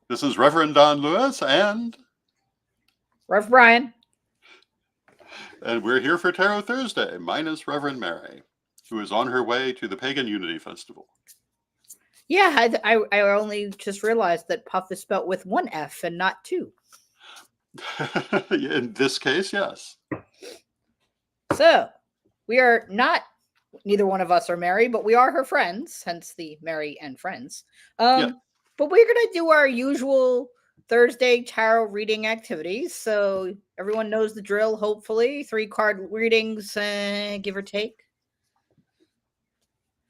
This is Reverend Don Lewis, Rev Bryan. and we're here for Tarot Thursday, minus Reverend Mary, who is on her way to the Pagan Unity Festival. Yeah, I only just realized that Puff is spelt with one F and not two. In this case, yes. So, we are not, neither one of us are Mary, but we are her friends, hence the Mary and Friends. Yeah. But we're going to do our usual Thursday tarot reading activities. So, everyone knows the drill, hopefully. 3-card readings, give or take.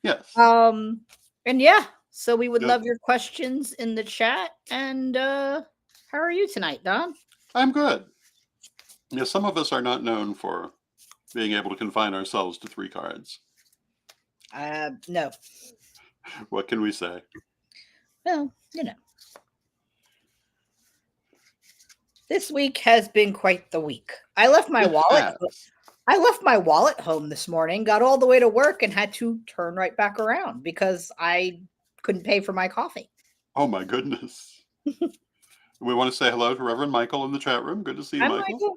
Yes. And yeah, so we would Yeah. love your questions in the chat. And how are you tonight, Don? I'm good. Yeah, some of us are not known for being able to confine ourselves to 3 cards. No. What can we say? Well, this week has been quite the week. I left my wallet. I left my wallet home this morning, got all the way to work, and had to turn right back around because I couldn't pay for my coffee. Oh my goodness. We want to say hello to Reverend Michael in the chat room. Good to see you, Michael.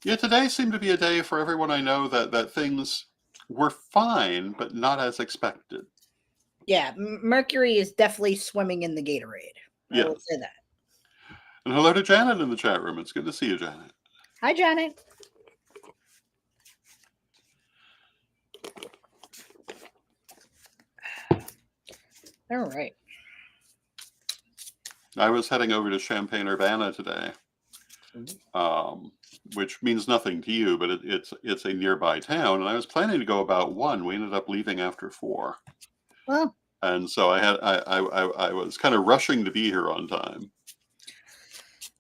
Yeah, today seemed to be a day for everyone I know that things were fine, but not as expected. Yeah, Mercury is definitely swimming in the Gatorade. I will say that. And hello to Janet in the chat room. It's good to see you, Janet. Hi, Janet. All right. I was heading over to Champaign-Urbana today, which means nothing to you, but it's a nearby town. And I was planning to go about 1. We ended up leaving after 4. Well, and so I was kind of rushing to be here on time.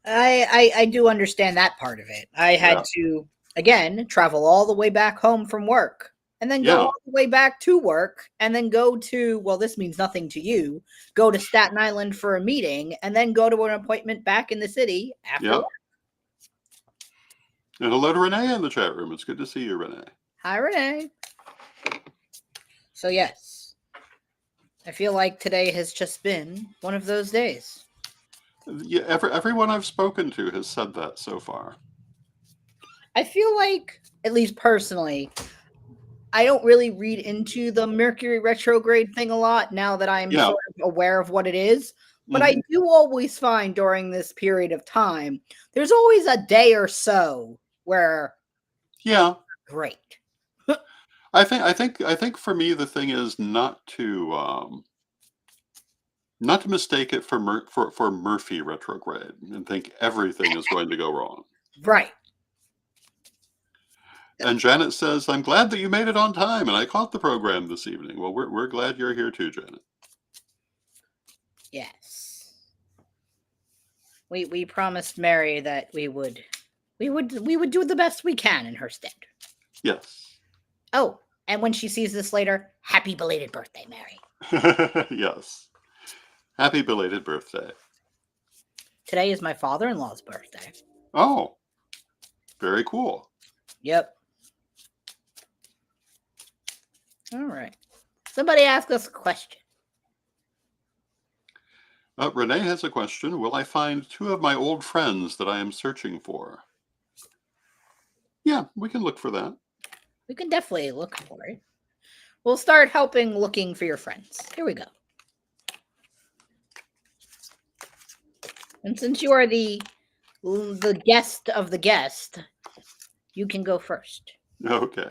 I do understand that part of it. I had to, again, travel all the way back home from work and then go all the way back to work and then go to, well, this means nothing to you, go to Staten Island for a meeting and then go to an appointment back in the city after work. And hello to Renee in the chat room. It's good to see you, Renee. Hi, Renee. So, yes, I feel like today has just been one of those days. Yeah, everyone I've spoken to has said that so far. I feel like, at least personally, I don't really read into the Mercury retrograde thing a lot now that I'm sort of aware of what it is. But I do always find during this period of time, there's always a day or so where great. I think for me the thing is not to mistake it for Murphy retrograde and think everything is going to go wrong. Right. And Janet says, "I'm glad that you made it on time, and I caught the program this evening." Well, we're glad you're here too, Janet. Yes. We promised Mary that we would do the best we can in her stead. Yes. Oh, and when she sees this later, happy belated birthday, Mary. Yes. Happy belated birthday. Today is my father-in-law's birthday. Oh. Very cool. Yep. All right. Somebody ask us a question. Renee has a question. Will I find 2 of my old friends that I am searching for? Yeah, we can look for that. We can definitely look for it. We'll start helping looking for your friends. Here we go. And since you are the guest of the guest, you can go first. Okay.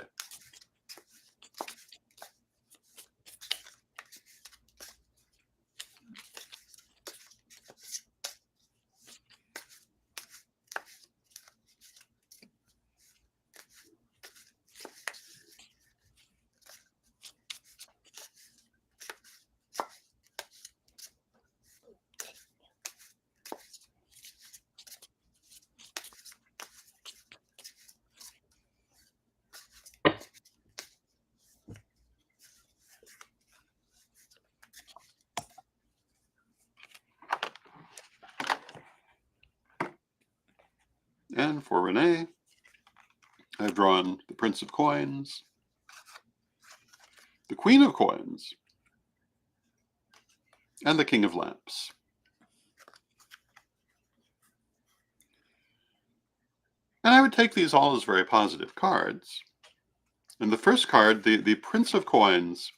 And for Renee, I've drawn the Prince of Coins, the Queen of Coins, and the King of Lamps. And I would take these all as very positive cards. And the first card, the Prince of Coins,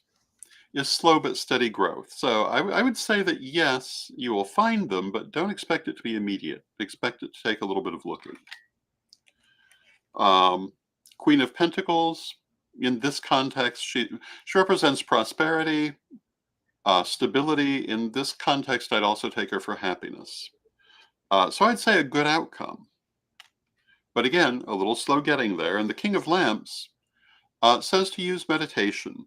is slow but steady growth. So I would say that yes, you will find them, but don't expect it to be immediate. Expect it to take a little bit of looking. Queen of Pentacles, in this context, she represents prosperity, stability. In this context, I'd also take her for happiness. So I'd say a good outcome. But again, a little slow getting there. And the King of Lamps says to use meditation,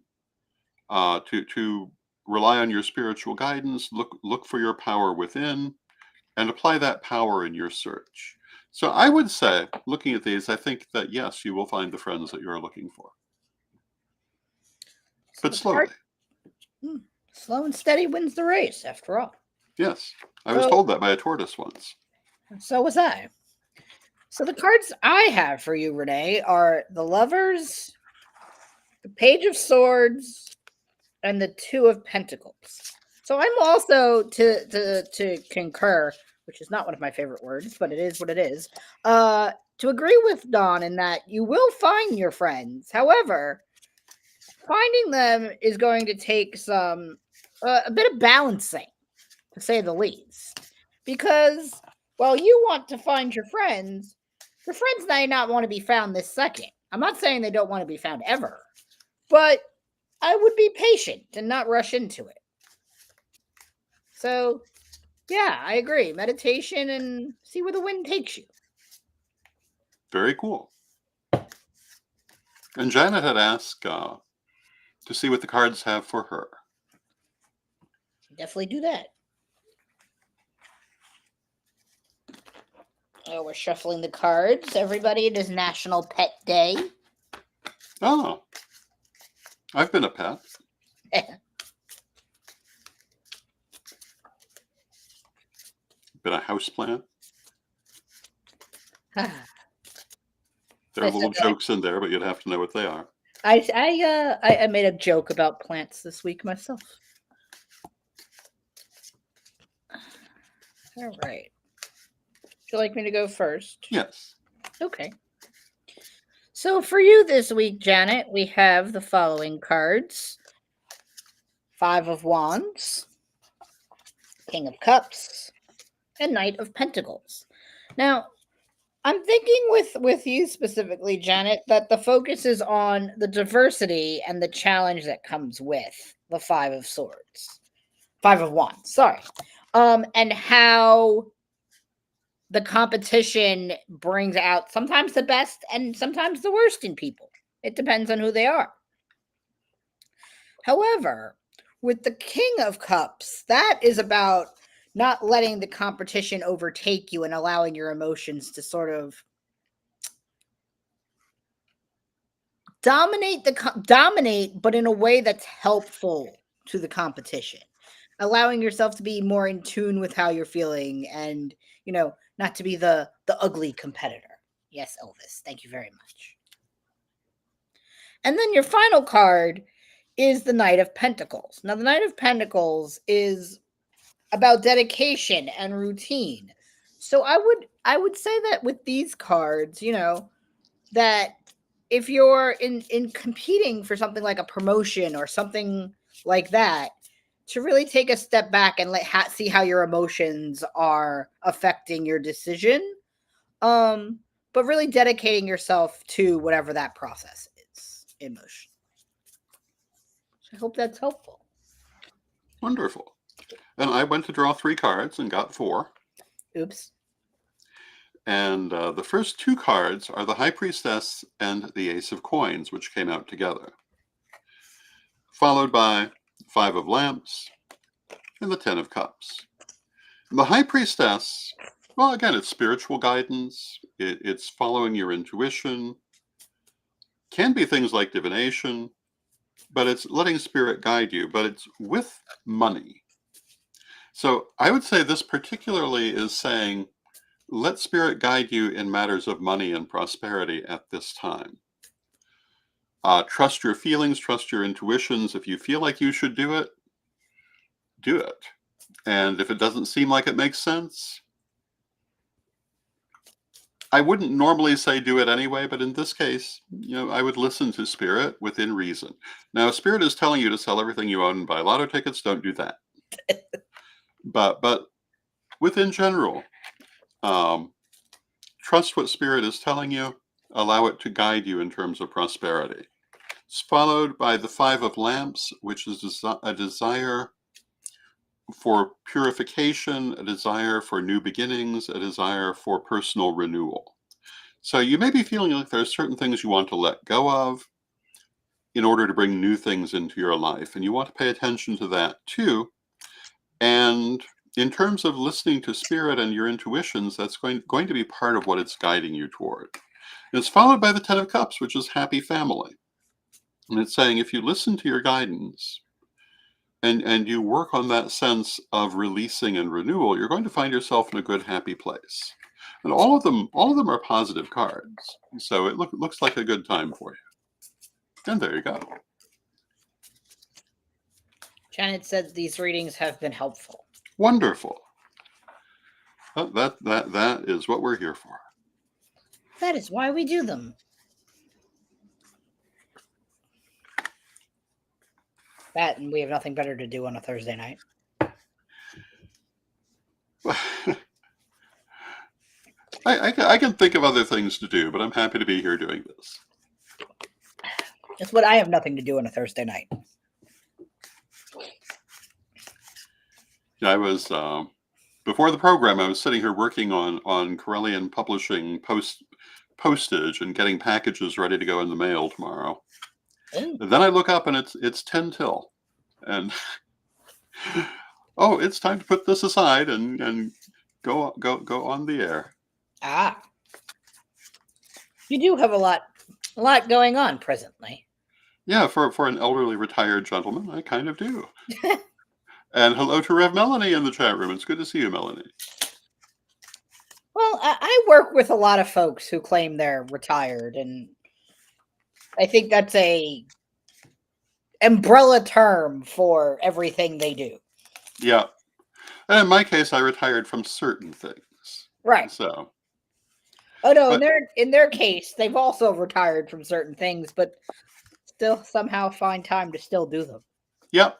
to rely on your spiritual guidance, look for your power within, and apply that power in your search. So I would say, looking at these, I think that yes, you will find the friends that you're looking for. But slowly. Slow and steady wins the race, after all. Yes. I was told that by a tortoise once. So was I. So the cards I have for you, Renee, are the Lovers, the Page of Swords, and the Two of Pentacles. So I'm also to concur, which is not one of my favorite words, but it is what it is, to agree with Dawn in that you will find your friends. However, finding them is going to take some a bit of balancing, to say the least. Because while you want to find your friends may not want to be found this second. I'm not saying they don't want to be found ever, but I would be patient and not rush into it. So, yeah, I agree. Meditation and see where the wind takes you. Very cool. And Janet had asked to see what the cards have for her. Definitely do that. Oh, we're shuffling the cards. Everybody, it is National Pet Day. Oh, I've been a pet. Been a houseplant. There are little jokes in there, but you'd have to know what they are. I made a joke about plants this week myself. All right. Would you like me to go first? Yes. Okay. So for you this week, Janet, we have the following cards. 5 of Wands, King of Cups, and Knight of Pentacles. Now, I'm thinking with you specifically, Janet, that the focus is on the diversity and the challenge that comes with the 5 of Swords. 5 of Wands, sorry. And how the competition brings out sometimes the best and sometimes the worst in people. It depends on who they are. However, with the King of Cups, that is about not letting the competition overtake you and allowing your emotions to sort of dominate, but in a way that's helpful to the competition. Allowing yourself to be more in tune with how you're feeling and, not to be the ugly competitor. Yes, Elvis. Thank you very much. And then your final card is the Knight of Pentacles. Now, the Knight of Pentacles is about dedication and routine. So I would say that with these cards, that if you're in competing for something like a promotion or something like that, to really take a step back and see how your emotions are affecting your decision, but really dedicating yourself to whatever that process is, emotion. I hope that's helpful. Wonderful. And I went to draw 3 cards and got 4. Oops. And the first 2 cards are the High Priestess and the Ace of Coins, which came out together. Followed by 5 of Lamps and the 10 of Cups. And the High Priestess, well, again, it's spiritual guidance. It's following your intuition. Can be things like divination, but it's letting spirit guide you, but it's with money. So I would say this particularly is saying, let spirit guide you in matters of money and prosperity at this time. Trust your feelings, trust your intuitions. If you feel like you should do it, do it. And if it doesn't seem like it makes sense, I wouldn't normally say do it anyway, but in this case, I would listen to Spirit within reason. Now, if Spirit is telling you to sell everything you own and buy lotto tickets, don't do that. But within general, trust what Spirit is telling you. Allow it to guide you in terms of prosperity. It's followed by the Five of Lamps, which is a desire for purification, a desire for new beginnings, a desire for personal renewal. So you may be feeling like there's certain things you want to let go of in order to bring new things into your life. And you want to pay attention to that too. And in terms of listening to Spirit and your intuitions, that's going to be part of what it's guiding you toward. And it's followed by the Ten of Cups, which is happy family. And it's saying if you listen to your guidance and you work on that sense of releasing and renewal, you're going to find yourself in a good, happy place. And all of them are positive cards. So it looks like a good time for you. And there you go. Janet said these readings have been helpful. Wonderful. That is what we're here for. That is why we do them. That, and we have nothing better to do on a Thursday night. I can think of other things to do, but I'm happy to be here doing this. It's what I have nothing to do on a Thursday night. I was before the program. I was sitting here working on Corellian publishing postage and getting packages ready to go in the mail tomorrow. Ooh. And then I look up and it's 10 till, and oh, it's time to put this aside and go on the air. Ah, you do have a lot going on presently. Yeah, for an elderly retired gentleman, I kind of do. And hello to Rev Melanie in the chat room. It's good to see you, Melanie. Well, I work with a lot of folks who claim they're retired, and I think that's a umbrella term for everything they do. Yeah. And in my case, I retired from certain things. Right. So. Oh no, in their case, they've also retired from certain things, but still somehow find time to still do them. Yep.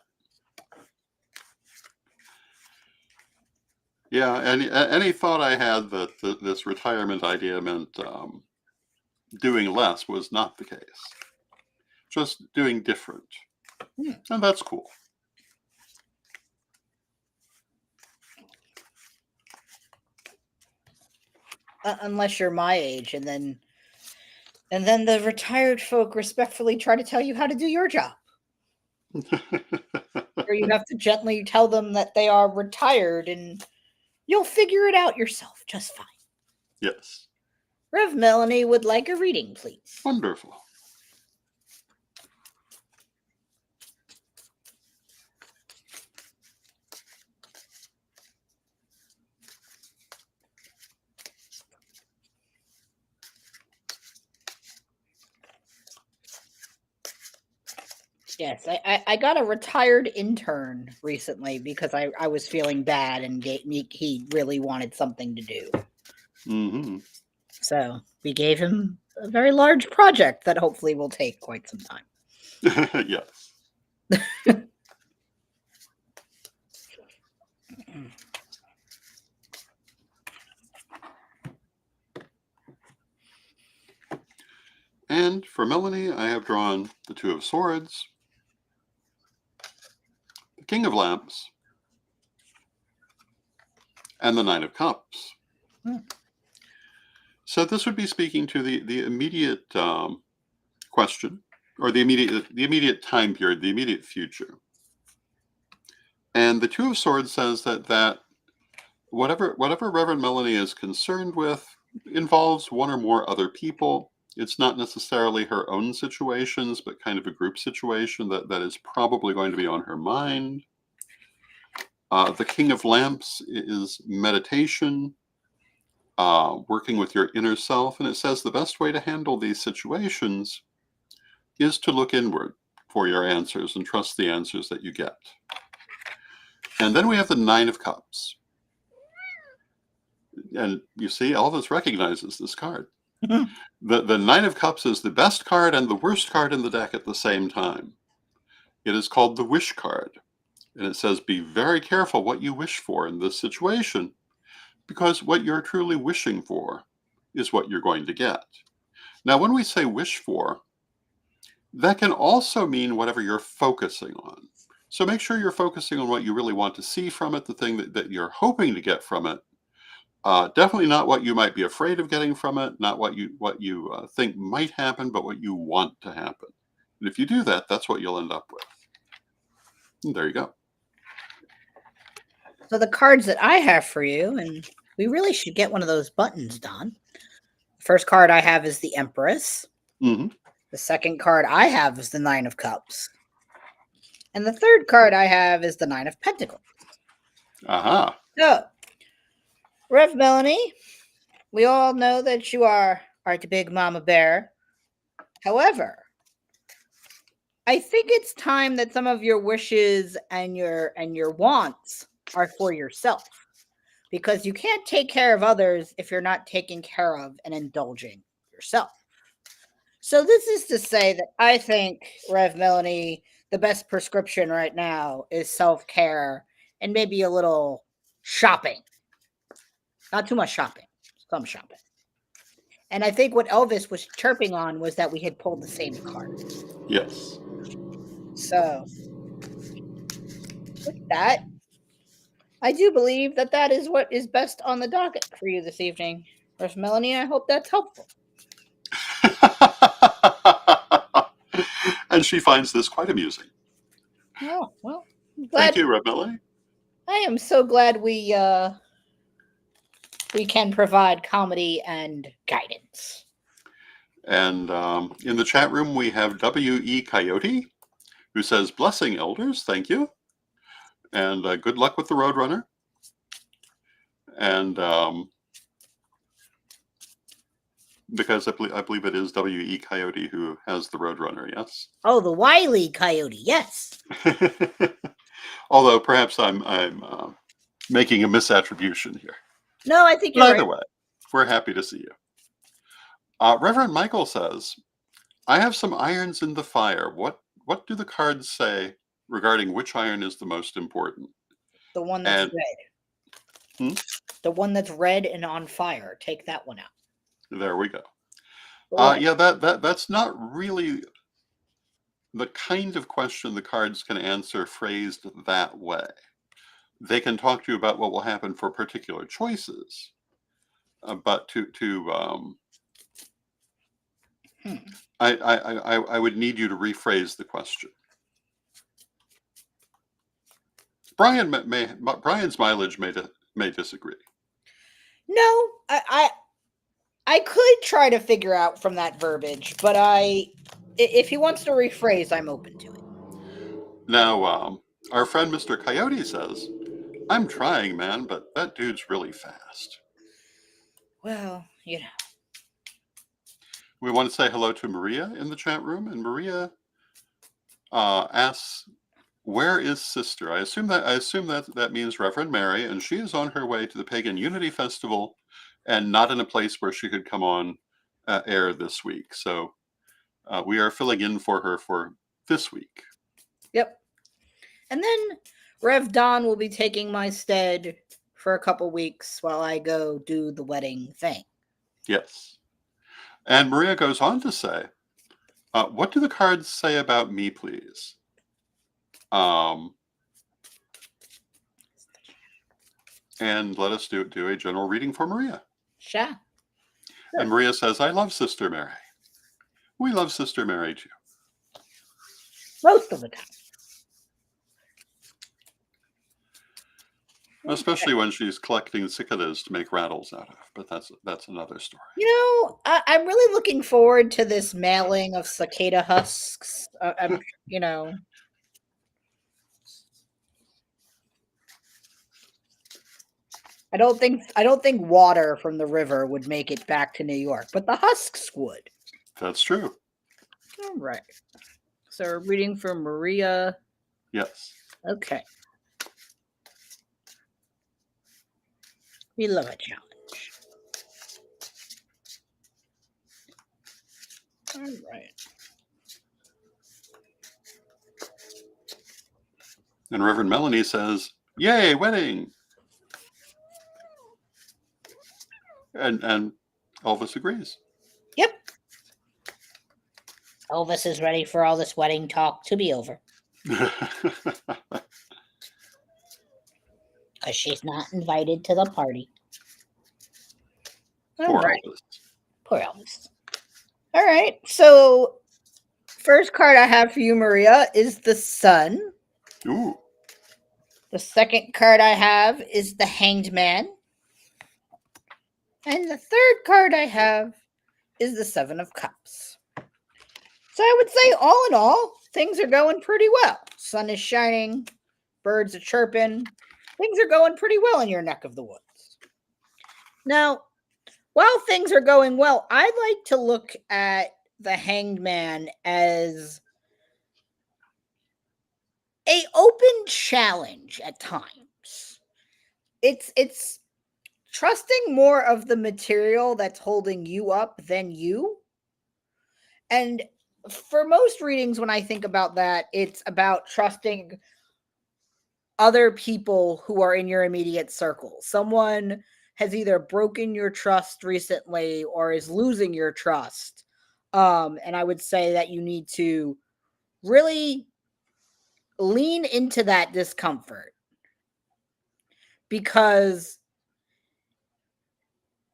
Yeah, any thought I had that this retirement idea meant doing less was not the case. Just doing different. And that's cool. Unless you're my age, and then the retired folk respectfully try to tell you how to do your job. Or you have to gently tell them that they are retired and you'll figure it out yourself just fine. Yes. Rev Melanie would like a reading, please. Wonderful. Yes, I got a retired intern recently because I was feeling bad and he really wanted something to do. Mm-hmm. So we gave him a very large project that hopefully will take quite some time. Yes. And for Melanie, I have drawn the Two of Swords, the King of Lamps, and the Nine of Cups. So this would be speaking to the immediate question, or the immediate time period, the immediate future. And the Two of Swords says that whatever Reverend Melanie is concerned with involves one or more other people. It's not necessarily her own situations, but kind of a group situation that is probably going to be on her mind. The King of Lamps is meditation, working with your inner self. And it says the best way to handle these situations is to look inward for your answers and trust the answers that you get. And then we have the Nine of Cups. And you see, Elvis recognizes this card. The Nine of Cups is the best card and the worst card in the deck at the same time. It is called the Wish card. And it says, be very careful what you wish for in this situation, because what you're truly wishing for is what you're going to get. Now, when we say wish for, that can also mean whatever you're focusing on. So make sure you're focusing on what you really want to see from it, the thing that you're hoping to get from it. Definitely not what you might be afraid of getting from it, not what you think might happen, but what you want to happen. And if you do that, that's what you'll end up with. And there you go. So the cards that I have for you, and we really should get one of those buttons done. The first card I have is the Empress. Mm-hmm. The second card I have is the Nine of Cups. And the third card I have is the Nine of Pentacles. Aha. So, Rev Melanie, we all know that you are the big mama bear. However, I think it's time that some of your wishes and your wants are for yourself, because you can't take care of others if you're not taking care of and indulging yourself. So this is to say that I think, Rev Melanie, the best prescription right now is self-care and maybe a little shopping. Not too much shopping, some shopping. And I think what Elvis was chirping on was that we had pulled the same card. Yes. So with that, I do believe that that is what is best on the docket for you this evening. Rev Melanie, I hope that's helpful. And she finds this quite amusing. Oh, well, Thank you, Rev Melanie. I am so glad we can provide comedy and guidance. And in the chat room, we have W.E. Coyote, who says, blessing, elders, thank you. And good luck with the Roadrunner. And because I believe it is W.E. Coyote who has the Roadrunner, yes? Oh, the Wily Coyote, yes. Although perhaps I'm making a misattribution here. No, I think you're right. Either right. way, we're happy to see you. Reverend Michael says, I have some irons in the fire. What do the cards say regarding which iron is the most important? The one that's red. The one that's red and on fire. Take that one out. There we go. Yeah, that's not really the kind of question the cards can answer phrased that way. They can talk to you about what will happen for particular choices, but I would need you to rephrase the question. Bryan's mileage may disagree. No, I could try to figure out from that verbiage, but if he wants to rephrase, I'm open to it. Now, our friend Mr. Coyote says, I'm trying, man, but that dude's really fast. Well, you know. We want to say hello to Maria in the chat room, and Maria asks, where is sister? I assume that means Reverend Mary, and she is on her way to the Pagan Unity Festival and not in a place where she could come on air this week. So we are filling in for her for this week. Yep. And then Rev Don will be taking my stead for a couple weeks while I go do the wedding thing. Yes. And Maria goes on to say, what do the cards say about me, please? And let us do a general reading for Maria. Sure. And Maria says, I love Sister Mary. We love Sister Mary too. Most of the time. Especially when she's collecting cicadas to make rattles out of, but that's another story. You know, I'm really looking forward to this mailing of cicada husks. You know. I don't think water from the river would make it back to New York, but the husks would. That's true. All right. So we're reading for Maria. Yes. Okay. We love a challenge. All right. And Reverend Melanie says, "Yay, wedding!" And Elvis agrees. Yep. Elvis is ready for all this wedding talk to be over. Because she's not invited to the party. Poor Elvis. Poor Elvis. All right. So, first card I have for you, Maria, is the Sun. Ooh. The second card I have is the Hanged Man. And the third card I have is the Seven of Cups. So I would say, all in all, things are going pretty well. Sun is shining, birds are chirping. Things are going pretty well in your neck of the woods. Now, while things are going well, I like to look at the Hanged Man as a open challenge at times. It's trusting more of the material that's holding you up than you. And for most readings, when I think about that, it's about trusting other people who are in your immediate circle. Someone has either broken your trust recently or is losing your trust. And I would say that you need to really lean into that discomfort, because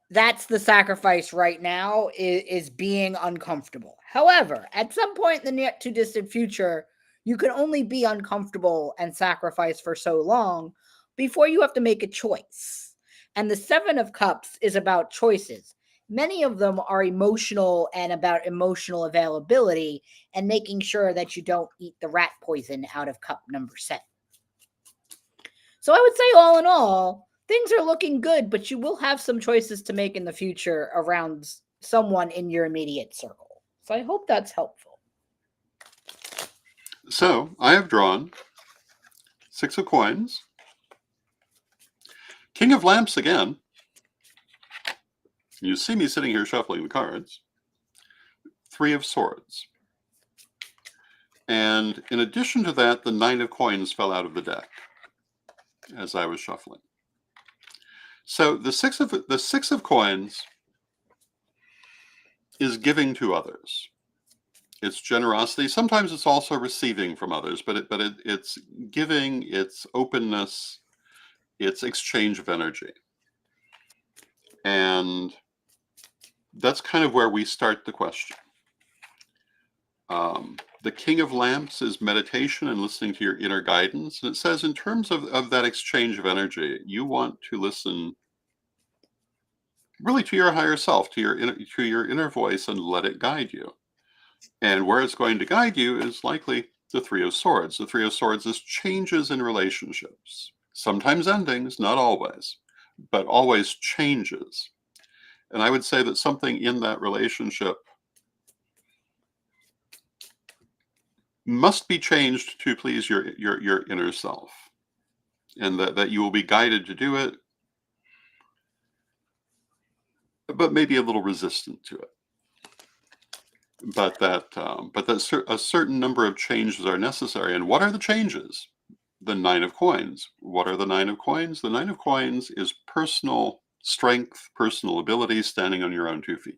that's the sacrifice right now, is being uncomfortable. However, at some point in the not too distant future, you can only be uncomfortable and sacrifice for so long before you have to make a choice. And the Seven of Cups is about choices. Many of them are emotional and about emotional availability and making sure that you don't eat the rat poison out of cup number 7. So I would say, all in all, things are looking good, but you will have some choices to make in the future around someone in your immediate circle. So I hope that's helpful. So I have drawn 6 of coins, King of lamps again. You see me sitting here shuffling the cards. 3 of swords. And in addition to that, the 9 of coins fell out of the deck as I was shuffling. So the six of coins is giving to others. It's generosity. Sometimes it's also receiving from others, but it's giving, it's openness, it's exchange of energy. And that's kind of where we start the question. The King of Lamps is meditation and listening to your inner guidance. And it says, in terms of that exchange of energy, you want to listen really to your higher self, to your inner voice, and let it guide you. And where it's going to guide you is likely the 3 of swords. The 3 of swords is changes in relationships. Sometimes endings, not always, but always changes. And I would say that something in that relationship must be changed to please your inner self, and that you will be guided to do it, but maybe a little resistant to it. But that a certain number of changes are necessary. And what are the changes? The 9 of coins. What are the 9 of coins? The 9 of coins is personal strength, personal ability, standing on your own 2 feet.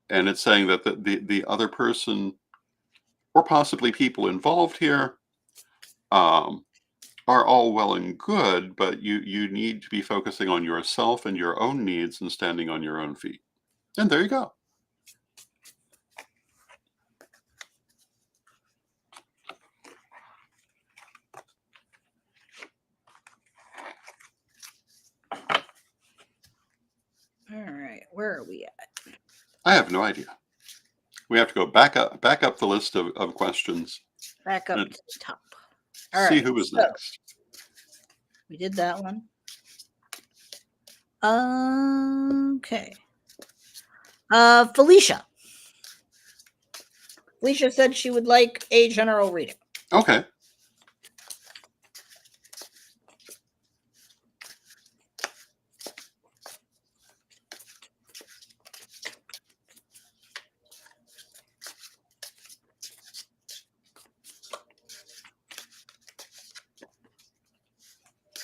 And it's saying that the other person, or possibly people involved here, are all well and good, but you need to be focusing on yourself and your own needs and standing on your own feet. And there you go. All right, where are we at? I have no idea. We have to go back up the list of questions. Back up to the top. All see right, who was next. We did that one. Okay. Felicia. Felicia said she would like a general reading. Okay.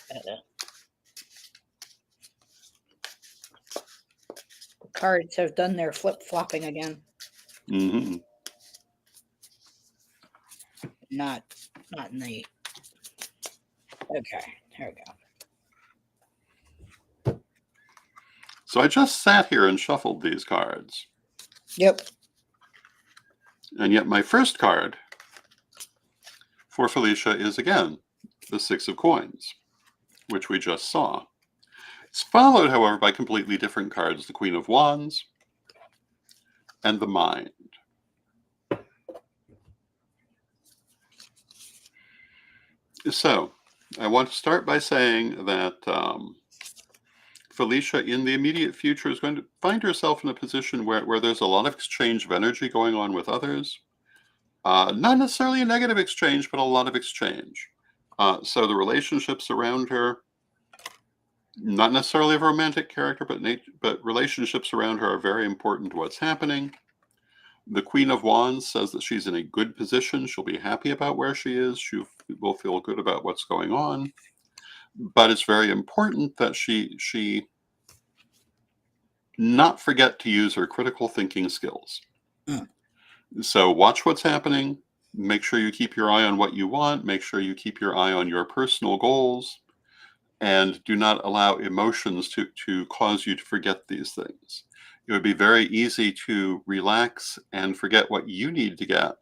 The cards have done their flip-flopping again. Mm-hmm. Not in the... Okay, there we go. So I just sat here and shuffled these cards. Yep. And yet my first card for Felicia is, again, the Six of Coins, which we just saw. It's followed, however, by completely different cards, the Queen of Wands and the Mind. So I want to start by saying that Felicia in the immediate future is going to find herself in a position where there's a lot of exchange of energy going on with others. Not necessarily a negative exchange, but a lot of exchange. So the relationships around her, not necessarily of a romantic character, but relationships around her are very important to what's happening. The Queen of Wands says that she's in a good position. She'll be happy about where she is. She will feel good about what's going on. But it's very important that she not forget to use her critical thinking skills. So watch what's happening. Make sure you keep your eye on what you want. Make sure you keep your eye on your personal goals. And do not allow emotions to cause you to forget these things. It would be very easy to relax and forget what you need to get,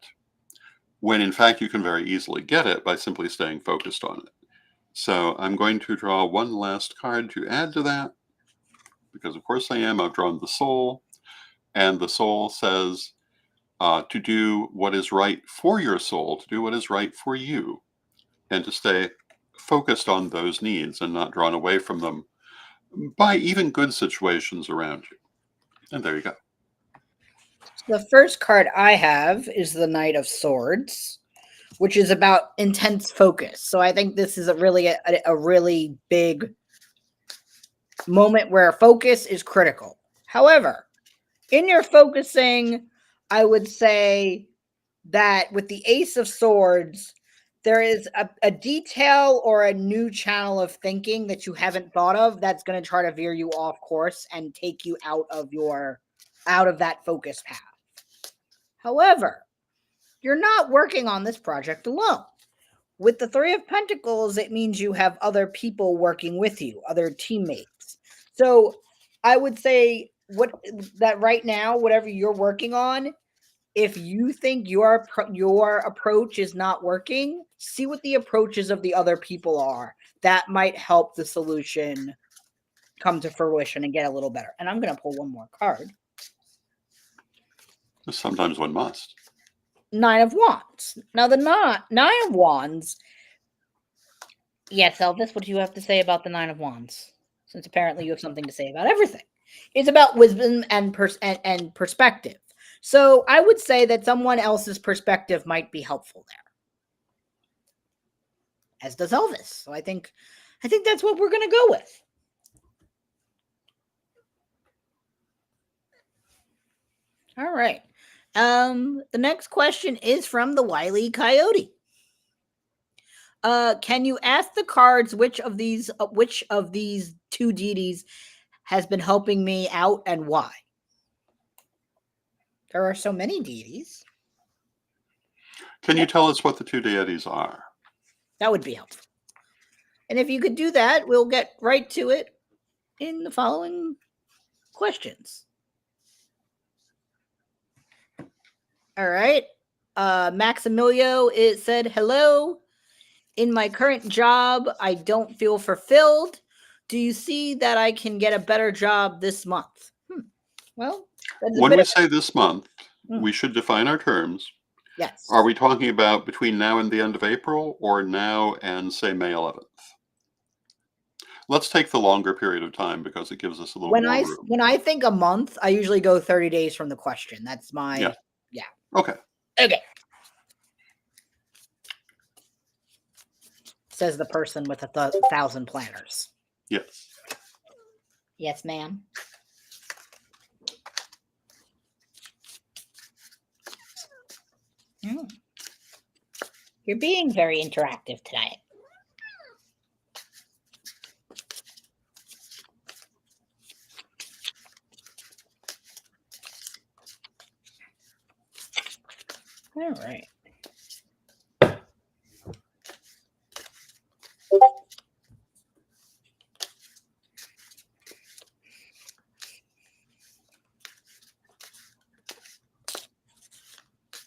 when in fact you can very easily get it by simply staying focused on it. So I'm going to draw one last card to add to that, because of course I am. I've drawn the Soul, and the Soul says to do what is right for your soul, to do what is right for you, and to stay focused on those needs and not drawn away from them by even good situations around you. And there you go. The first card I have is the Knight of Swords, which is about intense focus. So I think this is a really big moment where focus is critical. However, in your focusing, I would say that with the Ace of Swords, there is a detail or a new channel of thinking that you haven't thought of that's going to try to veer you off course and take you out of that focus path. However, you're not working on this project alone. With the Three of Pentacles, it means you have other people working with you, other teammates. So I would say that right now, whatever you're working on, if you think your approach is not working, see what the approaches of the other people are. That might help the solution come to fruition and get a little better. And I'm going to pull one more card. Sometimes one must. Nine of Wands. Now, the Nine of Wands. Yes, Elvis, what do you have to say about the Nine of Wands? Since apparently you have something to say about everything. It's about wisdom and perspective. So I would say that someone else's perspective might be helpful there. As does Elvis. So I think that's what we're going to go with. All right. The next question is from the Wile E. Coyote. Can you ask the cards which of these two deities has been helping me out and why? There are so many deities. Can you tell us what the two deities are? That would be helpful. And if you could do that, we'll get right to it in the following questions. All right. Maximilio, it said, hello. In my current job, I don't feel fulfilled. Do you see that I can get a better job this month? Well, when we say this month, we should define our terms. Yes. Are we talking about between now and the end of April, or now and, say, May 11th? Let's take the longer period of time because it gives us a little more room. When I think a month, I usually go 30 days from the question. That's my... Yeah. Okay. Says the person with 1,000 planners. Yes. Yes, ma'am. You're being very interactive tonight. All right.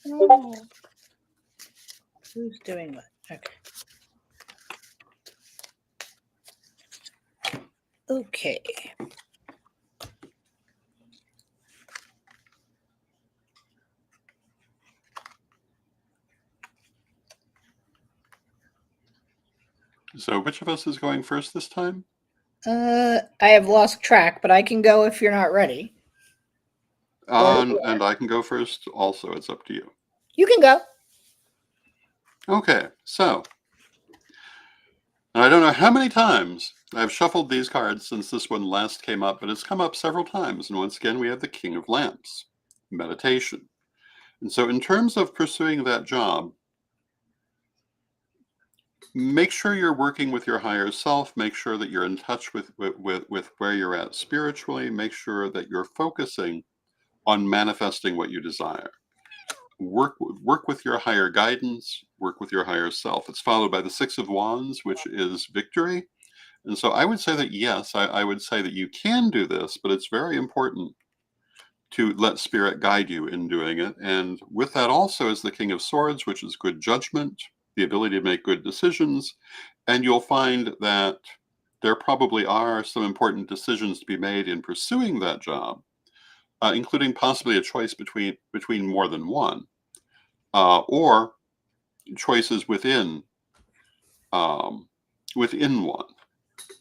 Oh. Who's doing what? Okay. Okay. So which of us is going first this time? I have lost track, but I can go if you're not ready. And I can go first also. It's up to you. You can go. Okay, so I don't know how many times I've shuffled these cards since this one last came up, but it's come up several times. And once again, we have the King of Lamps, meditation. And so in terms of pursuing that job, make sure you're working with your higher self. Make sure that you're in touch with where you're at spiritually. Make sure that you're focusing on manifesting what you desire. Work with your higher guidance. Work with your higher self. It's followed by the Six of Wands, which is victory. And so I would say that yes, I would say that you can do this, but it's very important to let spirit guide you in doing it. And with that also is the King of Swords, which is good judgment, the ability to make good decisions. And you'll find that there probably are some important decisions to be made in pursuing that job, including possibly a choice between more than one, or choices within one.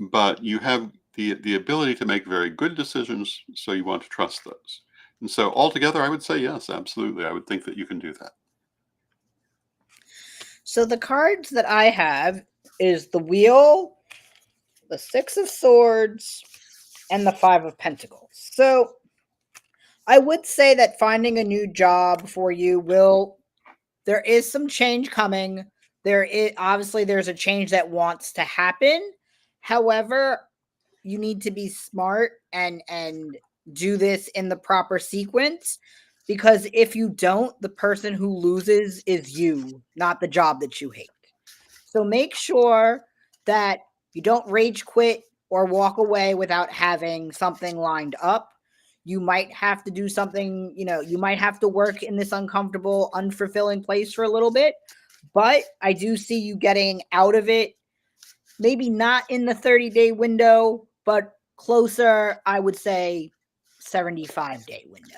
But you have the ability to make very good decisions, so you want to trust those. And so altogether, I would say yes, absolutely. I would think that you can do that. So the cards that I have is the Wheel, the Six of Swords, and the Five of Pentacles. So I would say that finding a new job for you there is some change coming. There's a change that wants to happen. However, you need to be smart and do this in the proper sequence, because if you don't, the person who loses is you, not the job that you hate. So make sure that you don't rage quit or walk away without having something lined up. You might have to do something, you might have to work in this uncomfortable, unfulfilling place for a little bit, but I do see you getting out of it. Maybe not in the 30-day window, but closer, I would say 75-day window.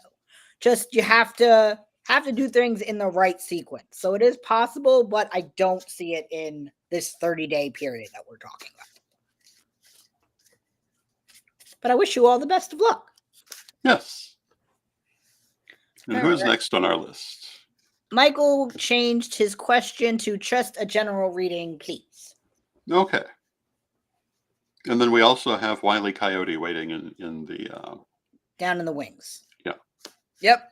Just you have to do things in the right sequence. So it is possible, but I don't see it in this 30-day period that we're talking about. But I wish you all the best of luck. Yes. And All who's right. next on our list? Michael changed his question to just a general reading, please. Okay. And then we also have Wile E. Coyote waiting in the... down in the wings. Yeah. Yep.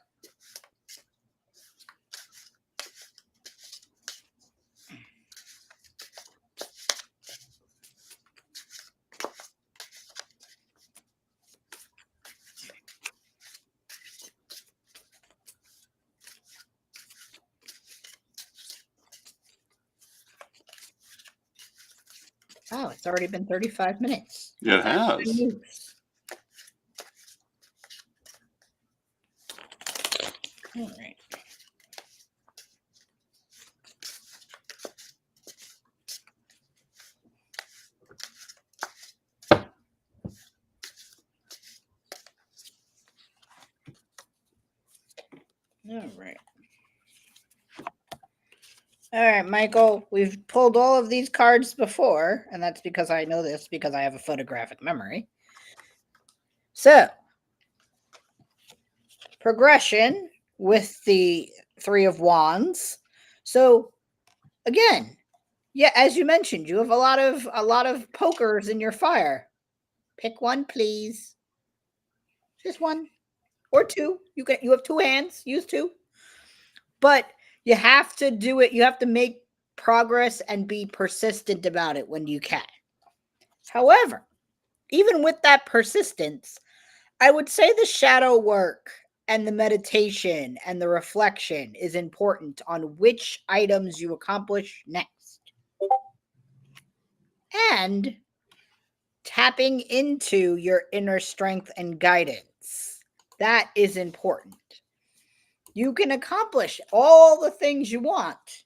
Wow, it's already been 35 minutes. It has. All right. All right. All right, Michael, we've pulled all of these cards before, and that's because I know this because I have a photographic memory. So, progression with the Three of Wands. So, again, yeah, as you mentioned, you have a lot of pokers in your fire. Pick one, please. Just one or two. You have two hands. Use two. But you have to do it. You have to make progress and be persistent about it when you can. However, even with that persistence, I would say the shadow work and the meditation and the reflection is important on which items you accomplish next. And tapping into your inner strength and guidance. That is important. You can accomplish all the things you want,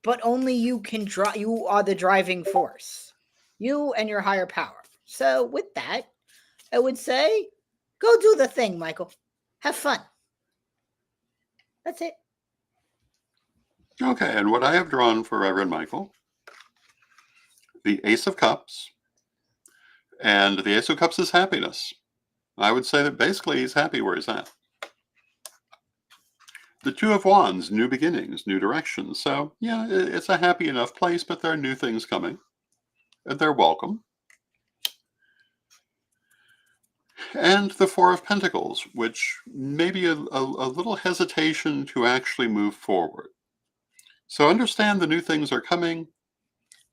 but only you can you are the driving force. You and your higher power. So with that, I would say go do the thing, Michael. Have fun. That's it. Okay, and what I have drawn for Reverend Michael, the Ace of Cups, and the Ace of Cups is happiness. I would say that basically he's happy where he's at. The Two of Wands, new beginnings, new directions. So yeah, it's a happy enough place, but there are new things coming, and they're welcome. And the Four of Pentacles, which may be a little hesitation to actually move forward. So understand the new things are coming.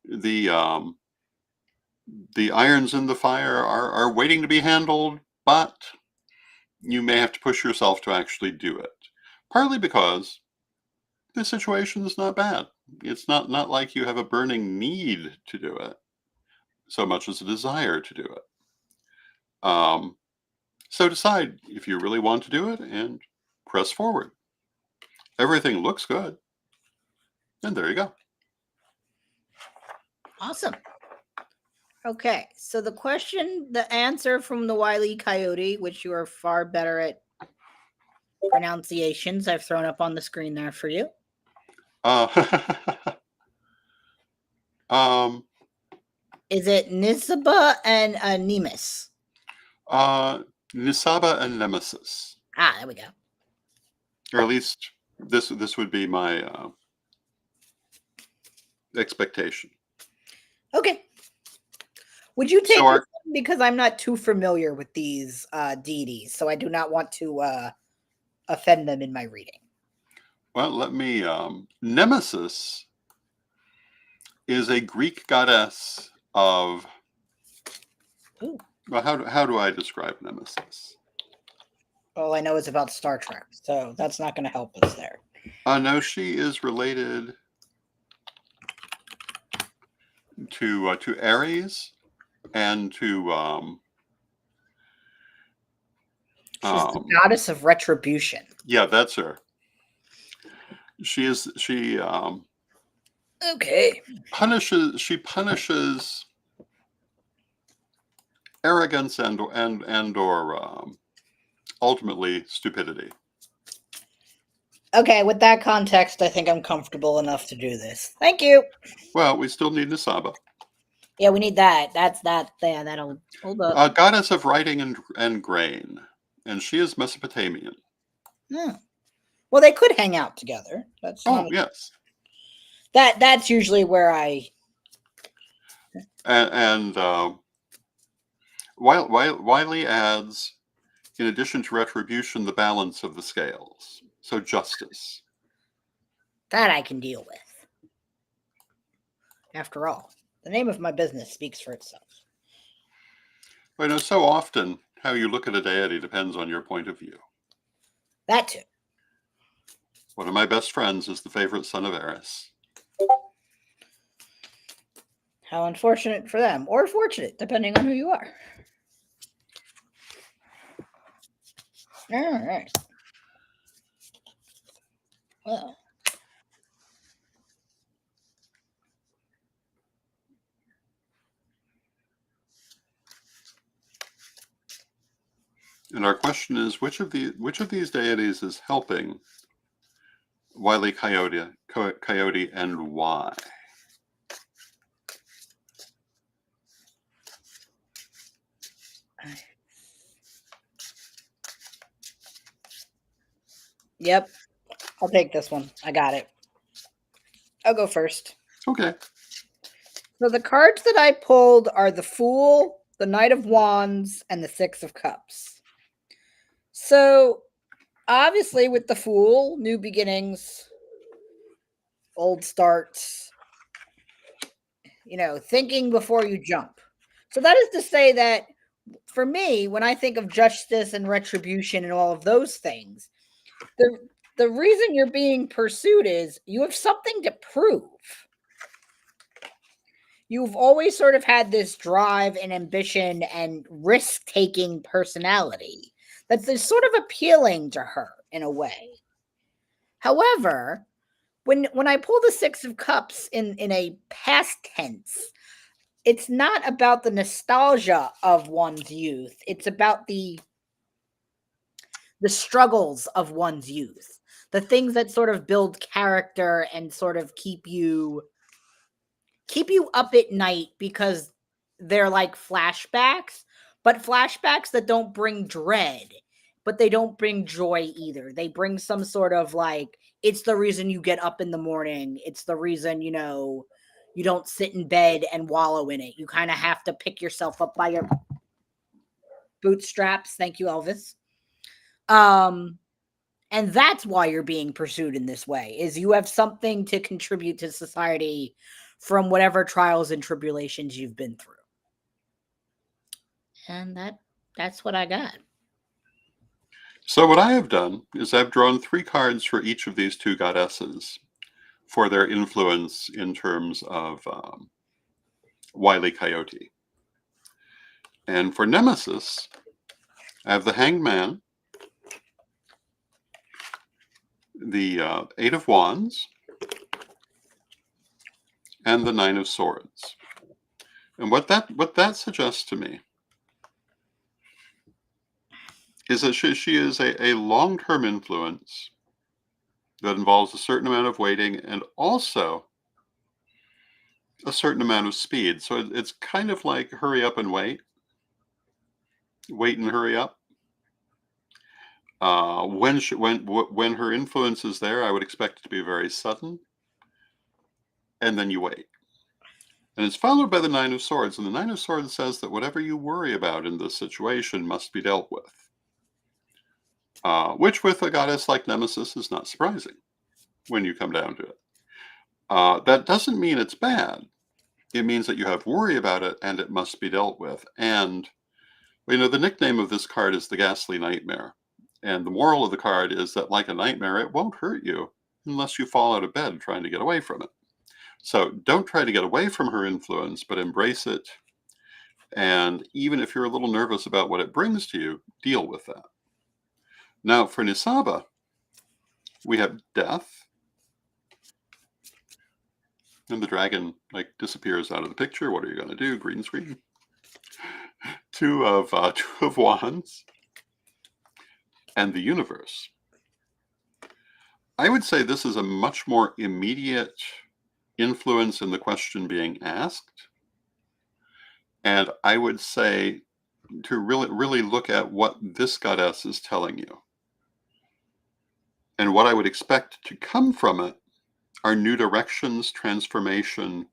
The irons in the fire are waiting to be handled, but you may have to push yourself to actually do it. Partly because the situation is not bad. It's not like you have a burning need to do it, so much as a desire to do it. So decide if you really want to do it and press forward. Everything looks good. And there you go. Awesome. Okay, so the answer from the Wile E. Coyote, which you are far better at pronunciations, I've thrown up on the screen there for you. Is it Nisaba and Nemesis? Nisaba and Nemesis. Ah, there we go. Or at least this would be my expectation. Okay. Would you take this one? Because I'm not too familiar with these deities, so I do not want to offend them in my reading. Well, let me. Nemesis is a Greek goddess of. Ooh. Well, how do I describe Nemesis? All I know is about Star Trek, so that's not going to help us there. No, she is related to Ares and to. She's the goddess of retribution. Yeah, that's her. She okay. She punishes arrogance and or ultimately stupidity. Okay, with that context, I think I'm comfortable enough to do this. Thank you. Well, we still need Nisaba. Yeah, we need that. That's that. Yeah, that'll hold up. A goddess of writing and grain, and she is Mesopotamian. Hmm. Well, they could hang out together. That's yes. That's usually where I. And Wiley adds, in addition to retribution, the balance of the scales. So justice. That I can deal with. After all, the name of my business speaks for itself. Well, you know, so often how you look at a deity depends on your point of view. That too. One of my best friends is the favorite son of Eris. How unfortunate for them, or fortunate, depending on who you are. All right. Well. And our question is, which of these deities is helping Wile E. Coyote, and why? Yep. I'll take this one. I got it. I'll go first. Okay. So the cards that I pulled are the Fool, the Knight of Wands, and the Six of Cups. So obviously with the Fool, new beginnings, old starts, thinking before you jump. So that is to say that for me, when I think of justice and retribution and all of those things, the reason you're being pursued is you have something to prove. You've always sort of had this drive and ambition and risk-taking personality that's sort of appealing to her in a way. However, when I pull the Six of Cups in a past tense, it's not about the nostalgia of one's youth. It's about the struggles of one's youth, the things that sort of build character and sort of keep you up at night because they're like flashbacks, but flashbacks that don't bring dread, but they don't bring joy either. They bring some sort of like, it's the reason you get up in the morning. It's the reason, you don't sit in bed and wallow in it. You kind of have to pick yourself up by your bootstraps. Thank you, Elvis. And that's why you're being pursued in this way, is you have something to contribute to society from whatever trials and tribulations you've been through. And that's what I got. So what I have done is I've drawn 3 cards for each of these 2 goddesses for their influence in terms of Wile E. Coyote. And for Nemesis, I have the Hanged Man, the 8 of Wands, and the 9 of Swords. And what that suggests to me is that she is a long-term influence that involves a certain amount of waiting and also a certain amount of speed. So it's kind of like hurry up and wait and hurry up. When her influence is there, I would expect it to be very sudden, and then you wait. And it's followed by the 9 of Swords, and the 9 of Swords says that whatever you worry about in this situation must be dealt with. Which with a goddess like Nemesis is not surprising when you come down to it. That doesn't mean it's bad. It means that you have worry about it and it must be dealt with. And, the nickname of this card is the Ghastly Nightmare. And the moral of the card is that, like a nightmare, it won't hurt you unless you fall out of bed trying to get away from it. So don't try to get away from her influence, but embrace it. And even if you're a little nervous about what it brings to you, deal with that. Now, for Nisaba, we have Death. And the dragon, disappears out of the picture. What are you going to do? Green screen. 2 of Wands. And the Universe. I would say this is a much more immediate influence in the question being asked. And I would say to really look at what this goddess is telling you. And what I would expect to come from it are new directions, transformation,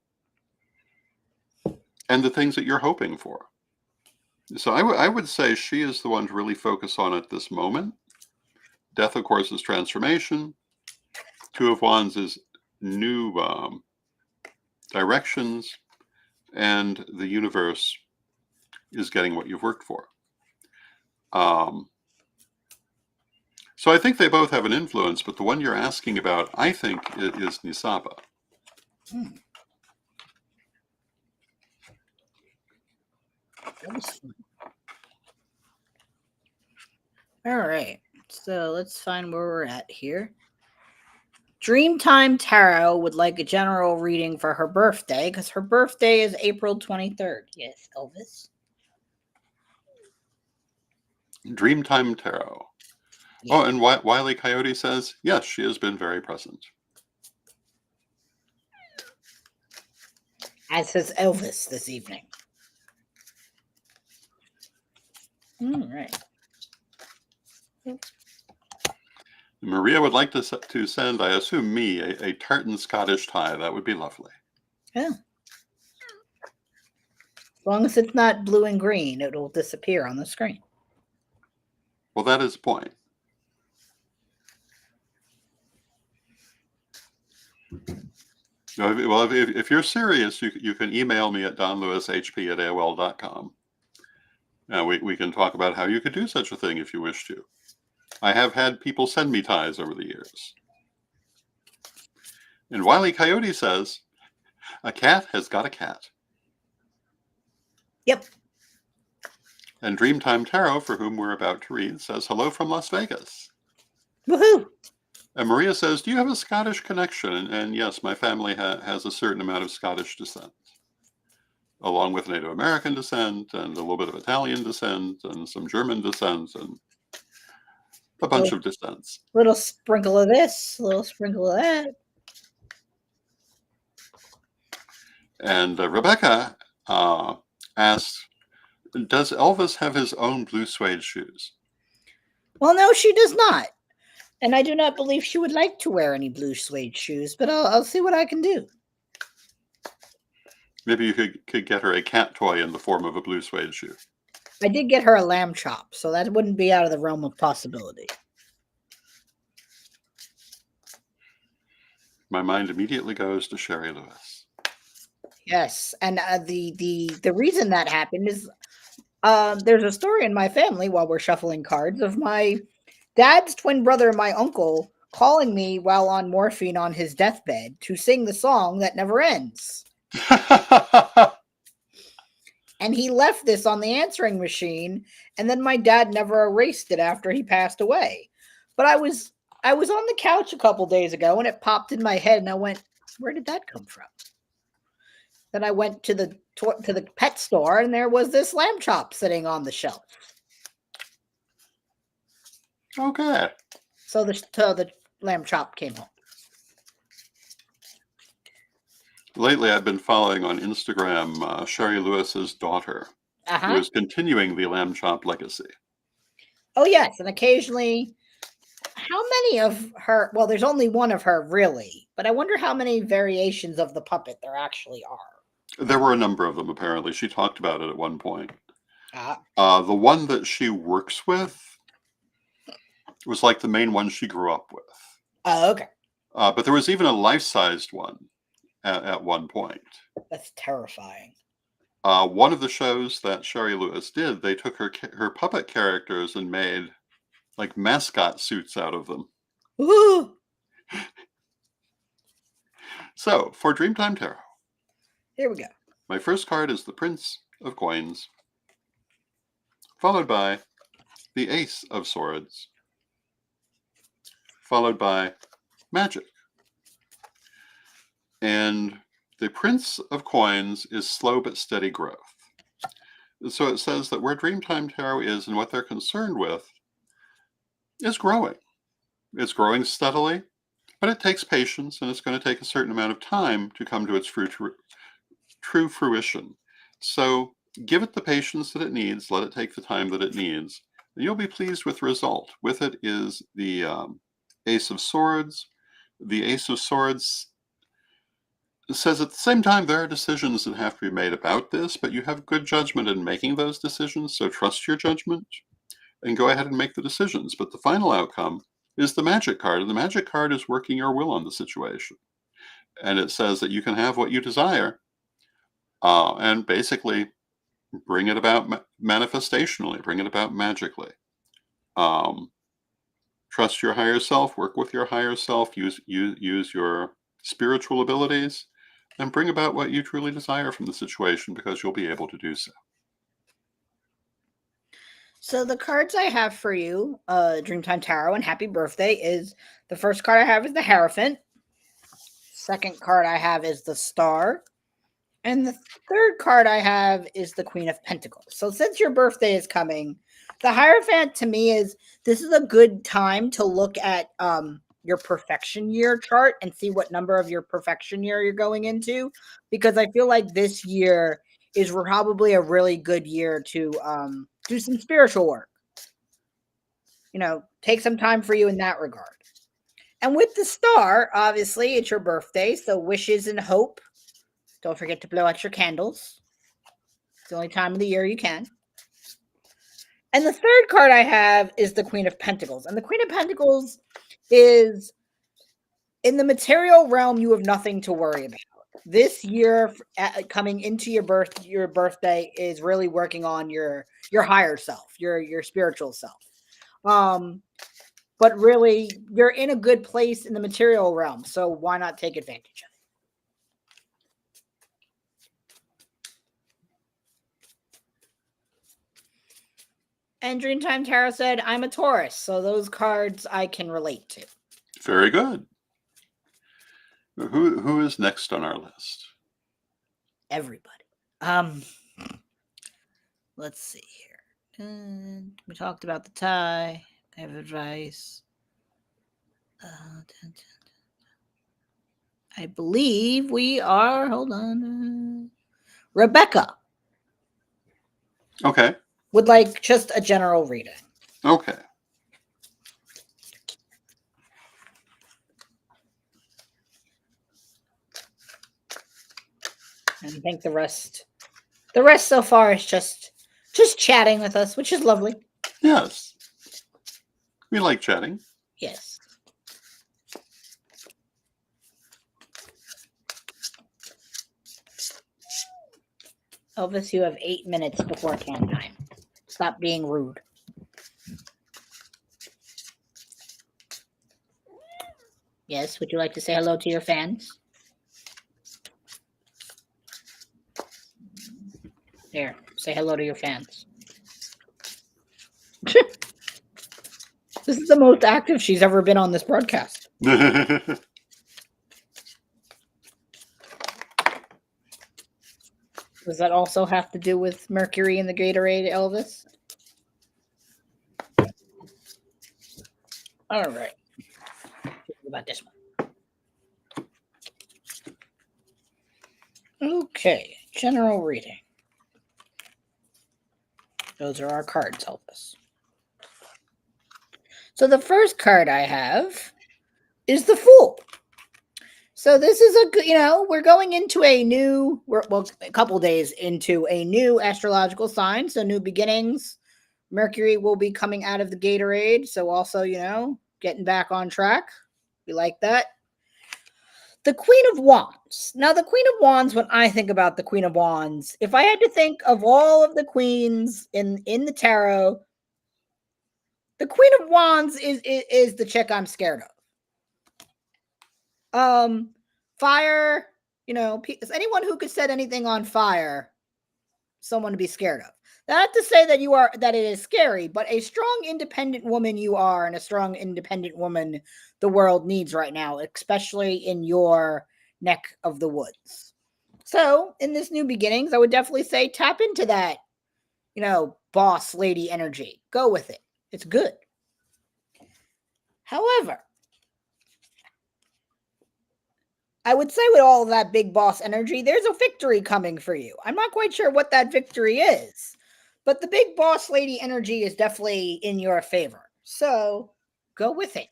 and the things that you're hoping for. So I would say she is the one to really focus on at this moment. Death, of course, is transformation. 2 of Wands is new directions. And the Universe is getting what you've worked for. So I think they both have an influence, but the one you're asking about, I think, is Nisaba. That was fun. All right. So let's find where we're at here. Dreamtime Tarot would like a general reading for her birthday because her birthday is April 23rd. Yes, Elvis. Dreamtime Tarot. Yeah. Oh, and Wile E. Coyote says, yes, she has been very present. As says Elvis this evening. All right. Maria would like to send, I assume me, a tartan Scottish tie. That would be lovely. Yeah. As long as it's not blue and green, it'll disappear on the screen. Well, that is the point. Well, if you're serious, you can email me at donlewishp@aol.com. We can talk about how you could do such a thing if you wish to. I have had people send me ties over the years. And Wile E. Coyote says, a cat has got a cat. Yep. And Dreamtime Tarot, for whom we're about to read, says, hello from Las Vegas. Woohoo! And Maria says, do you have a Scottish connection? And yes, my family has a certain amount of Scottish descent, along with Native American descent and a little bit of Italian descent and some German descent and a bunch of descents. Little sprinkle of this, a little sprinkle of that. And Rebecca asked, does Elvis have his own blue suede shoes? Well, no, she does not. And I do not believe she would like to wear any blue suede shoes, but I'll see what I can do. Maybe you could get her a cat toy in the form of a blue suede shoe. I did get her a lamb chop, so that wouldn't be out of the realm of possibility. My mind immediately goes to Sherry Lewis. Yes, and the reason that happened is there's a story in my family while we're shuffling cards of my dad's twin brother and my uncle calling me while on morphine on his deathbed to sing the song that never ends. And he left this on the answering machine, and then my dad never erased it after he passed away. But I was on the couch a couple days ago, and it popped in my head, and I went, "Where did that come from?" Then I went to the pet store, and there was this lamb chop sitting on the shelf. Okay. So the lamb chop came home. Lately, I've been following on Instagram Sherry Lewis's daughter, who is continuing the lamb chop legacy. Oh, yes. And occasionally, how many of her, well, there's only one of her, really, but I wonder how many variations of the puppet there actually are. There were a number of them, apparently. She talked about it at one point. The one that she works with was like the main one she grew up with. Oh, okay. But there was even a life-sized one at one point. That's terrifying. One of the shows that Sherry Lewis did, they took her puppet characters and made like mascot suits out of them. Woo! So, for Dreamtime Tarot, here we go. My first card is the Prince of Coins, followed by the Ace of Swords, followed by Magic. And the Prince of Coins is slow but steady growth. So it says that where Dreamtime Tarot is and what they're concerned with is growing. It's growing steadily, but it takes patience, and it's going to take a certain amount of time to come to its true fruition. So give it the patience that it needs, let it take the time that it needs, and you'll be pleased with the result. With it is the Ace of Swords. The Ace of Swords says at the same time there are decisions that have to be made about this, but you have good judgment in making those decisions, so trust your judgment and go ahead and make the decisions. But the final outcome is the Magic card, and the Magic card is working your will on the situation. And it says that you can have what you desire, and basically bring it about manifestationally, bring it about magically. Trust your higher self, work with your higher self, use your spiritual abilities, and bring about what you truly desire from the situation, because you'll be able to do so. So the cards I have for you, Dreamtime Tarot, and happy birthday, is the first card I have is the Hierophant. Second card I have is the Star. And the third card I have is the Queen of Pentacles. So since your birthday is coming, the Hierophant to me is, this is a good time to look at your perfection year chart and see what number of your perfection year you're going into, because I feel like this year is probably a really good year to do some spiritual work. You know, take some time for you in that regard. And with the Star, obviously, it's your birthday, so wishes and hope. Don't forget to blow out your candles. It's the only time of the year you can. And the third card I have is the Queen of Pentacles. And the Queen of Pentacles is, in the material realm, you have nothing to worry about. this year coming into your birthday is really working on your higher self, your spiritual self. But really, you're in a good place in the material realm, so why not take advantage of it? And Dreamtime Tarot said, I'm a Taurus, so those cards I can relate to. Very good. Who is next on our list? Everybody. Let's see here. We talked about the tie. I have advice. I believe we are. Hold on. Rebecca. Okay. Would like just a general reading. Okay. And I think the rest so far is just chatting with us, which is lovely. Yes. We like chatting. Yes. Elvis, you have 8 minutes before can time. Stop being rude. Yes, would you like to say hello to your fans? There, say hello to your fans. This is the most active she's ever been on this broadcast. Does that also have to do with Mercury in the Gatorade, Elvis? All right. What about this one? Okay, general reading. Those are our cards, Elvis. So the first card I have is the Fool. So this is we're going into a couple days into a new astrological sign. So new beginnings. Mercury will be coming out of the Gatorade. So also, getting back on track. We like that. The Queen of Wands. Now, the Queen of Wands, when I think about the Queen of Wands, if I had to think of all of the queens in the tarot, the Queen of Wands is the chick I'm scared of. Fire, anyone who could set anything on fire, someone to be scared of. Not to say that it is scary, but a strong, independent woman you are, and a strong, independent woman the world needs right now, especially in your neck of the woods. So, in this new beginnings, I would definitely say tap into that, boss lady energy. Go with it. It's good. However, I would say with all of that big boss energy, there's a victory coming for you. I'm not quite sure what that victory is, but the big boss lady energy is definitely in your favor. So go with it.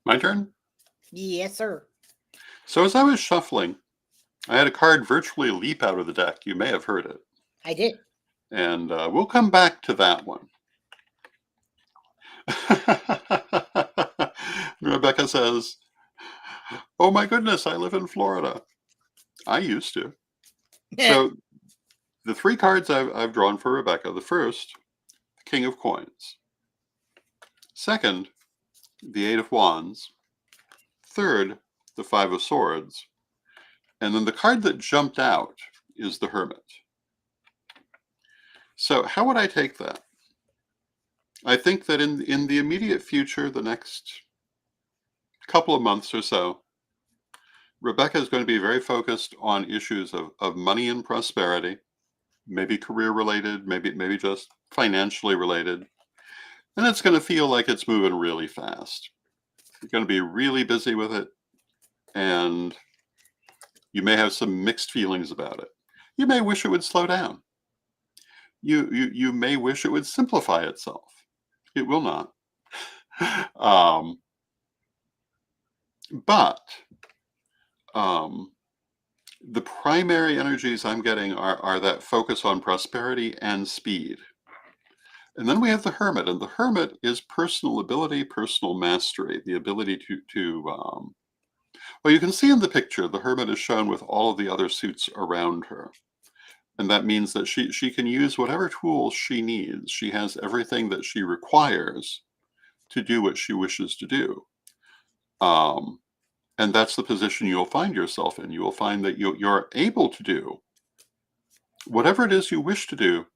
My turn? Yes, sir. So as I was shuffling, I had a card virtually leap out of the deck. You may have heard it. I did. And we'll come back to that one. Rebecca says, oh my goodness, I live in Florida. I used to. So the three cards I've drawn for Rebecca. The first, the King of Coins. Second, the Eight of Wands. Third, the Five of Swords. And then the card that jumped out is the Hermit. So how would I take that? I think that in the immediate future, the next couple of months or so, Rebecca is going to be very focused on issues of money and prosperity, maybe career related, maybe just financially related. And it's going to feel like it's moving really fast. You're going to be really busy with it, and you may have some mixed feelings about it. You may wish it would slow down. You may wish it would simplify itself. It will not. But the primary energies I'm getting are that focus on prosperity and speed. And then we have the Hermit, and the Hermit is personal ability, personal mastery, the ability well, you can see in the picture, the Hermit is shown with all of the other suits around her. And that means that she can use whatever tools she needs. She has everything that she requires to do what she wishes to do. Um, and that's the position you'll find yourself in. You will find that you're able to do whatever it is you wish to do,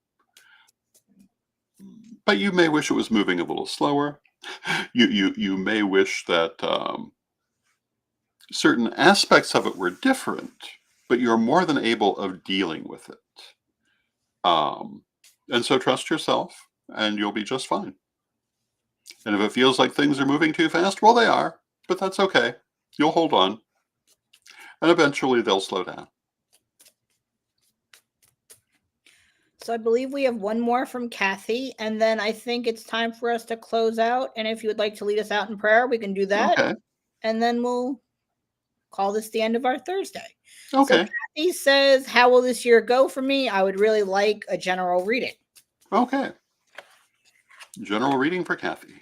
but you may wish it was moving a little slower. You may wish that certain aspects of it were different, but you're more than able of dealing with it. And so trust yourself, and you'll be just fine. And if it feels like things are moving too fast, well, they are, but that's okay. You'll hold on, and eventually they'll slow down. So I believe we have one more from Kathy, and then I think it's time for us to close out. And if you would like to lead us out in prayer, we can do that. Okay. And then we'll call this the end of our Thursday. Okay. So Kathy says, how will this year go for me? I would really like a general reading. Okay. General reading for Kathy.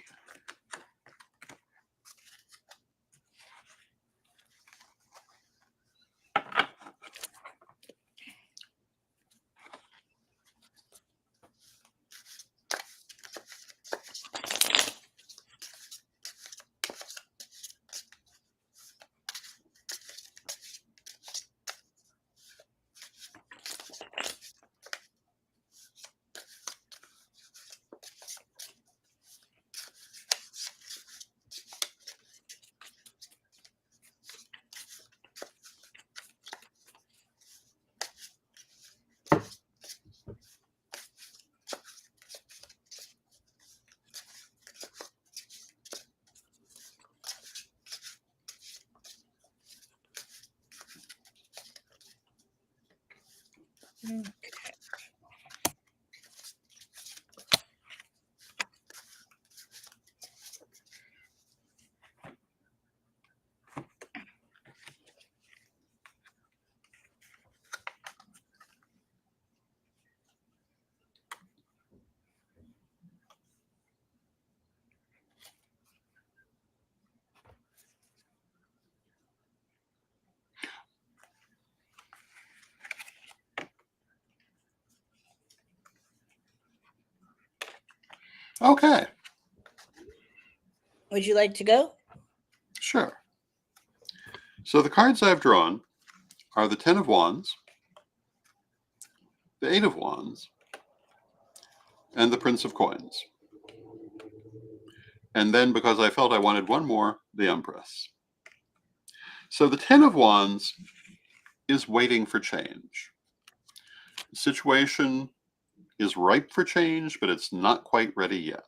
Okay. Would you like to go? Sure. So the cards I've drawn are the Ten of Wands, the Eight of Wands, and the Prince of Coins. And then, because I felt I wanted one more, the Empress. So the Ten of Wands is waiting for change. The situation is ripe for change, but it's not quite ready yet.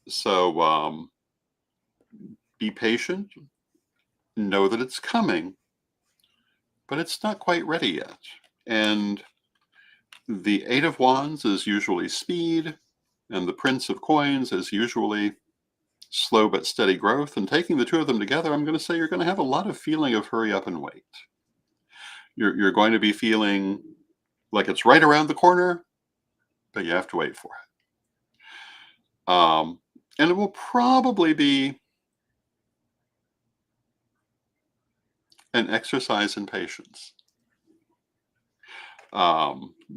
So be patient, know that it's coming, but it's not quite ready yet. And the Eight of Wands is usually speed, and the Prince of Coins is usually slow but steady growth. And taking the two of them together, I'm going to say you're going to have a lot of feeling of hurry up and wait. You're going to be feeling like it's right around the corner, but you have to wait for it. And it will probably be an exercise in patience.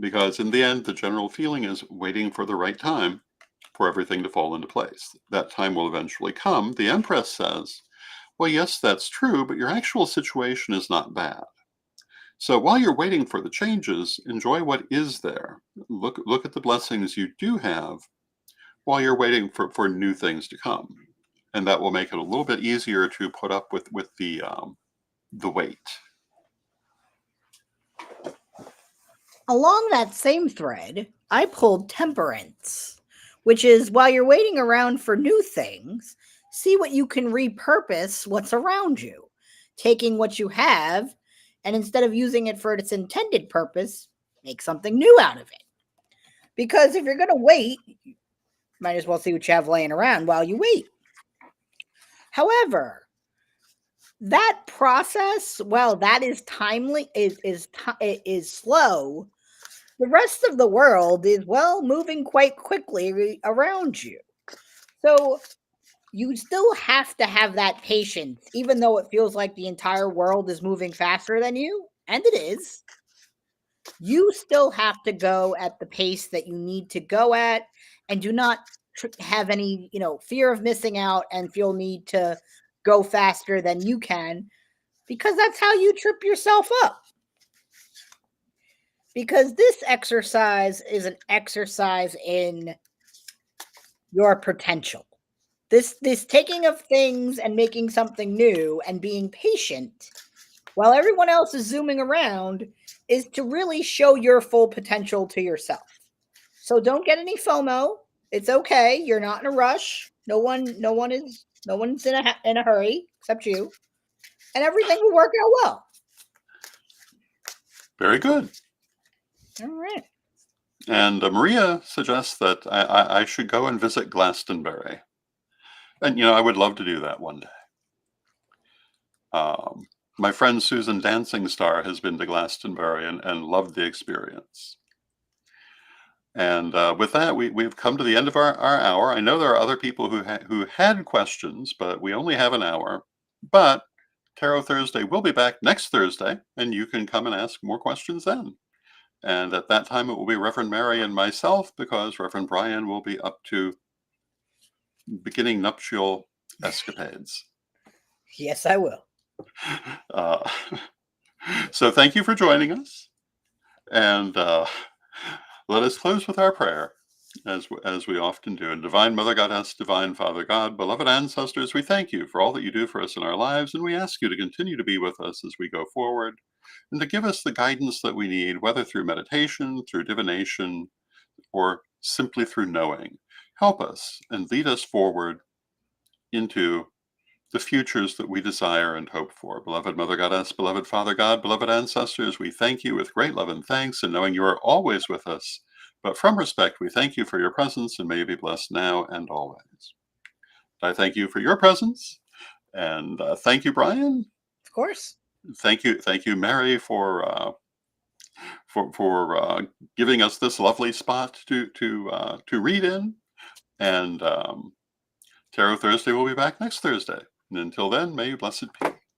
Because in the end, the general feeling is waiting for the right time for everything to fall into place. That time will eventually come. The Empress says, well, yes, that's true, but your actual situation is not bad. So while you're waiting for the changes, enjoy what is there. Look at the blessings you do have while you're waiting for new things to come. And that will make it a little bit easier to put up with the wait. Along that same thread, I pulled Temperance, which is while you're waiting around for new things, see what you can repurpose what's around you, taking what you have, and instead of using it for its intended purpose, make something new out of it. Because if you're going to wait, you might as well see what you have laying around while you wait. However, that process, well, that is timely, is slow. the rest of the world is, well, moving quite quickly around you. So you still have to have that patience, even though it feels like the entire world is moving faster than you, and it is. You still have to go at the pace that you need to go at, and do not have any, fear of missing out and feel need to go faster than you can, because that's how you trip yourself up. Because this exercise is an exercise in your potential. This taking of things and making something new and being patient while everyone else is zooming around is to really show your full potential to yourself. So don't get any FOMO. It's okay. You're not in a rush. No one's in a hurry except you. And everything will work out well. Very good. All right. And Maria suggests that I should go and visit Glastonbury. And, I would love to do that one day. My friend Susan Dancing Star has been to Glastonbury and loved the experience. And with that, we've come to the end of our hour. I know there are other people who had questions, but we only have an hour. But Tarot Thursday will be back next Thursday, and you can come and ask more questions then. And at that time, it will be Reverend Mary and myself, because Reverend Bryan will be up to beginning nuptial escapades. Yes, I will. Uh, so thank you for joining us. And let us close with our prayer, as we often do. And Divine Mother Goddess, Divine Father God, beloved ancestors, we thank you for all that you do for us in our lives, and we ask you to continue to be with us as we go forward, and to give us the guidance that we need, whether through meditation, through divination, or simply through knowing. Help us and lead us forward into the futures that we desire and hope for. Beloved Mother Goddess, beloved Father God, beloved ancestors, we thank you with great love and thanks, and knowing you are always with us. But from respect, we thank you for your presence, and may you be blessed now and always. I thank you for your presence, and thank you, Bryan. Of course. Thank you, Mary, for giving us this lovely spot to read in. And Tarot Thursday will be back next Thursday. And until then, may you blessed peace.